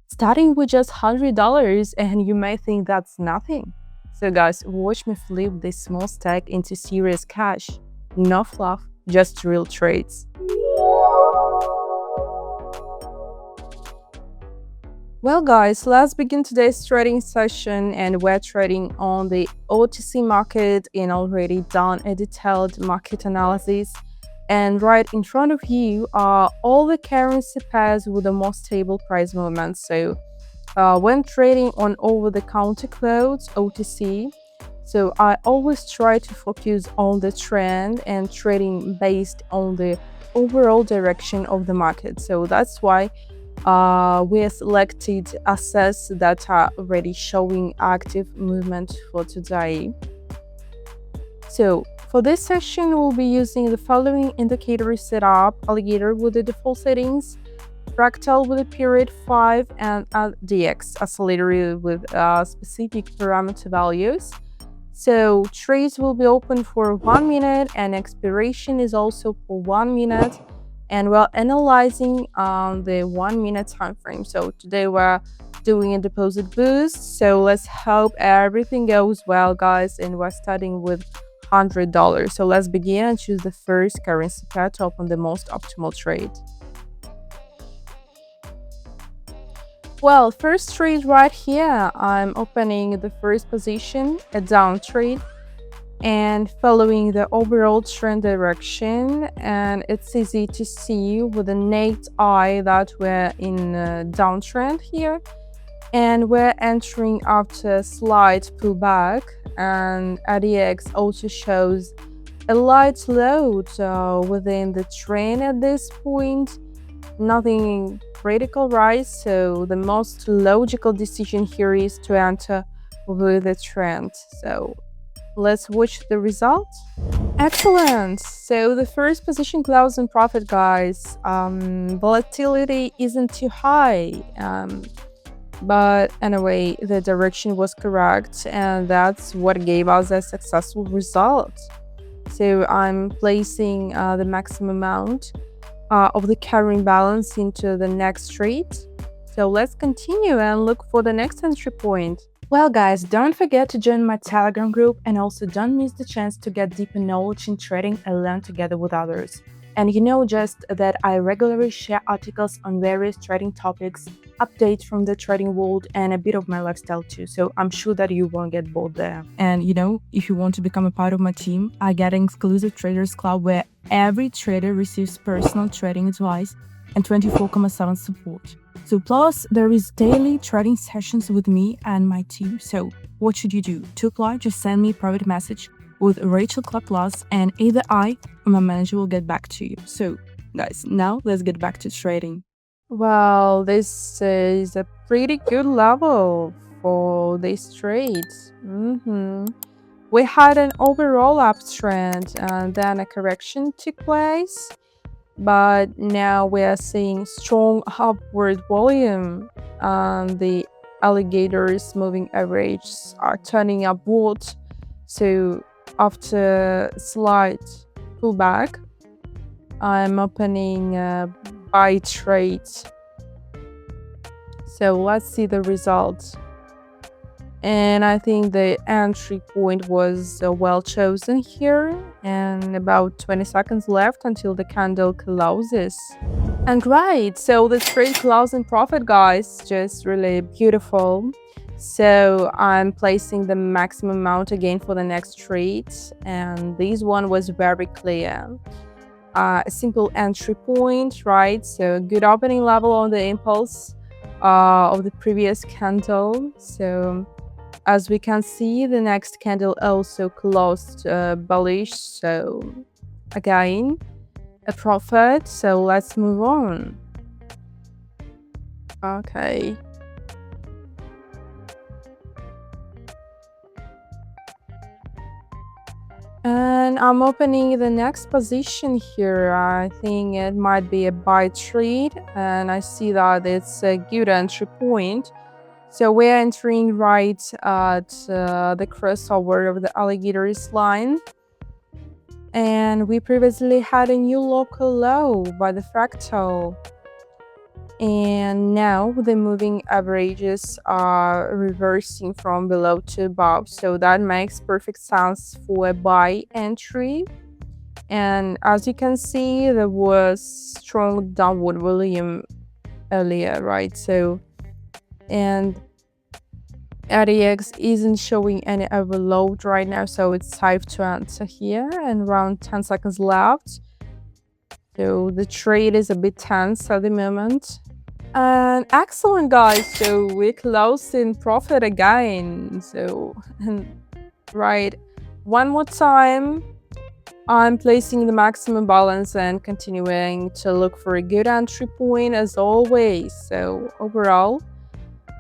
starting with just $100, and you may think that's nothing. So guys, watch me flip this small stack into serious cash. No fluff, just real trades. Well guys, let's begin today's trading session, and we're trading on the OTC market and already done a detailed market analysis. And right in front of you are all the currency pairs with the most stable price movements. So when trading on over-the-counter quotes, OTC, so I always try to focus on the trend and trading based on the overall direction of the market. So that's why we selected assets that are already showing active movement for today. So for this session, we'll be using the following indicators setup: Alligator with the default settings, Fractal with a period 5, and DX accelerator with specific parameter values. So trades will be open for 1 minute and expiration is also for 1 minute. And we're analyzing the 1 minute time frame. So today we're doing a deposit boost. So let's hope everything goes well, guys. And we're starting with $100. So let's begin and choose the first currency pair to open the most optimal trade. Well, first trade right here, I'm opening the first position, a down trade, and following the overall trend direction. And it's easy to see with the naked eye that we're in a downtrend here, and we're entering after a slight pullback. And ADX also shows a light load within the trend at this point. Nothing critical, right? So the most logical decision here is to enter with the trend. So let's watch the result. Excellent. So the first position closed in profit, guys. Volatility isn't too high, but anyway, the direction was correct, and that's what gave us a successful result. So I'm placing the maximum amount of the carrying balance into the next trade. So let's continue and look for the next entry point. Well guys, don't forget to join my Telegram group, and also don't miss the chance to get deeper knowledge in trading and learn together with others. And you know just that I regularly share articles on various trading topics, updates from the trading world, and a bit of my lifestyle too. So I'm sure that you won't get bored there. And you know, if you want to become a part of my team, I get an exclusive Traders Club where every trader receives personal trading advice and 24/7 support. So plus there is daily trading sessions with me and my team. So what should you do? To apply, just send me a private message with Rachel Club Plus, and either I or my manager will get back to you. So guys, now let's get back to trading. Well, this is a pretty good level for this trade. We had an overall uptrend and then a correction took place, but now we are seeing strong upward volume, and the alligators moving averages are turning upward. So after slight pullback, I'm opening a buy trade. So let's see the results. And I think the entry point was well chosen here, and about 20 seconds left until the candle closes. And great, so the trade closed in profit, guys, just really beautiful. So I'm placing the maximum amount again for the next trade, and this one was very clear. A simple entry point, right? So good opening level on the impulse of the previous candle. So as we can see, the next candle also closed bullish. So again, a profit. So let's move on. Okay. And I'm opening the next position here. I think it might be a buy trade, and I see that it's a good entry point. So we're entering right at the crossover of the alligator's line. And we previously had a new local low by the Fractal. And now the moving averages are reversing from below to above, so that makes perfect sense for a buy entry. And as you can see, there was strong downward volume earlier, right? So, and ADX isn't showing any overload right now, so it's safe to enter here. And around 10 seconds left, so the trade is a bit tense at the moment. And excellent, guys. So we closed in profit again. So, right, one more time. I'm placing the maximum balance and continuing to look for a good entry point as always. So overall,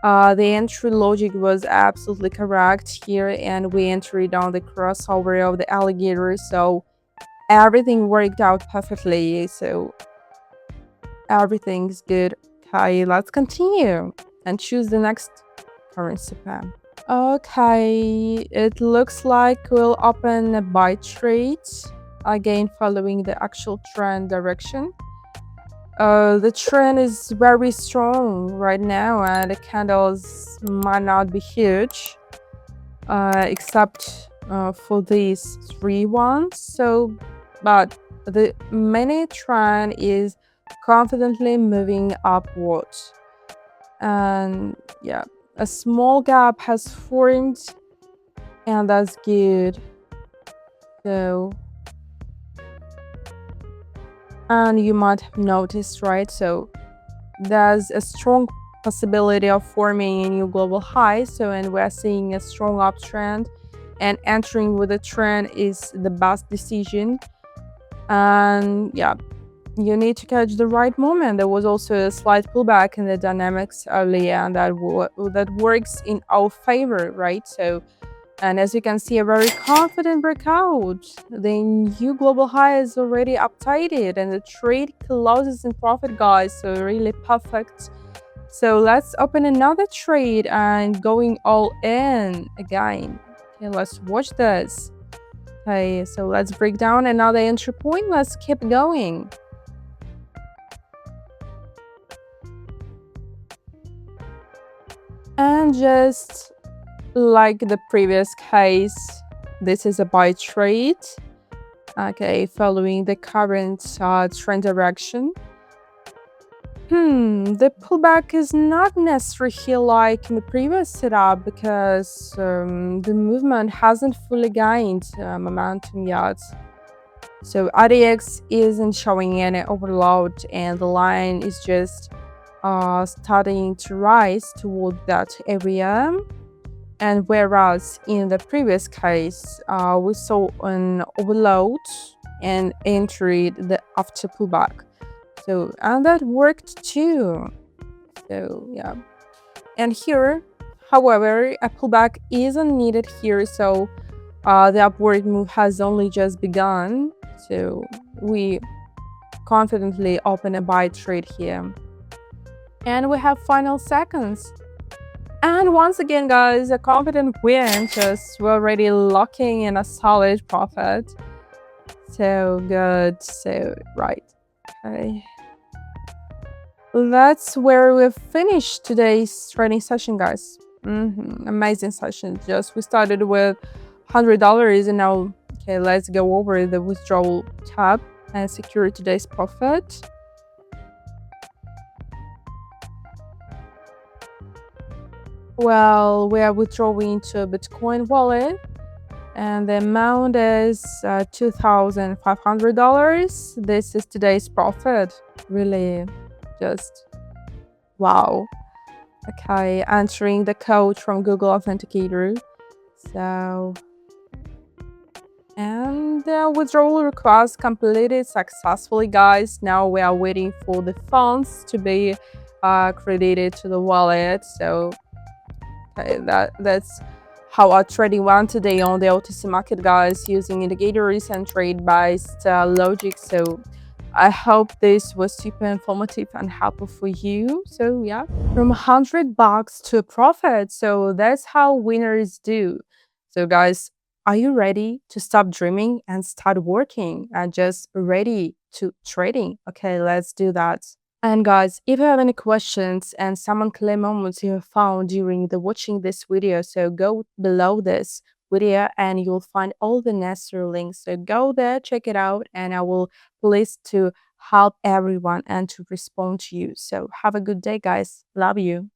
the entry logic was absolutely correct here, and we entered on the crossover of the alligator. So everything worked out perfectly. So everything's good. Okay, let's continue and choose the next currency pair. Okay, it looks like we'll open a buy trade, again following the actual trend direction. The trend is very strong right now, and the candles might not be huge, except for these three ones. So, but the mini trend is confidently moving upwards, and yeah, a small gap has formed, and that's good. So, and you might have noticed, right? So there's a strong possibility of forming a new global high. So, and we're seeing a strong uptrend, and entering with a trend is the best decision. And yeah, you need to catch the right moment. There was also a slight pullback in the dynamics earlier, and that works in our favor, right? So, and as you can see, a very confident breakout. The new global high is already updated, and the trade closes in profit, guys. So really perfect. So let's open another trade and going all in again. Okay, let's watch this. Okay, so let's break down another entry point. Let's keep going. And just like the previous case, this is a buy trade. Okay, following the current trend direction. The pullback is not necessarily like in the previous setup because the movement hasn't fully gained momentum yet. So RDX isn't showing any overload, and the line is just starting to rise toward that area. And whereas in the previous case, we saw an overload and entered the after pullback. So, and that worked too. So, yeah. And here, however, a pullback isn't needed here. So, the upward move has only just begun. So, we confidently open a buy trade here. And we have final seconds. And once again, guys, a confident win, just we're already locking in a solid profit. So good. So right. Okay. That's where we've finished today's trading session, guys. Amazing session. Just we started with $100, and now okay, let's go over the withdrawal tab and secure today's profit. Well, we are withdrawing to a Bitcoin wallet, and the amount is $2,500. This is today's profit. Really, just wow. Okay, entering the code from Google Authenticator. So, and the withdrawal request completed successfully, guys. Now we are waiting for the funds to be credited to the wallet. So, okay, that's how our trading went today on the OTC market, guys, using indicators and trade-based logic. So I hope this was super informative and helpful for you. So yeah, from $100 to a profit. So that's how winners do. So guys, are you ready to stop dreaming and start working and just ready to trading? Okay, let's do that. And guys, if you have any questions and some unclear moments you have found during the watching this video, so go below this video and you'll find all the necessary links. So go there, check it out, and I will please to help everyone and to respond to you. So have a good day, guys. Love you.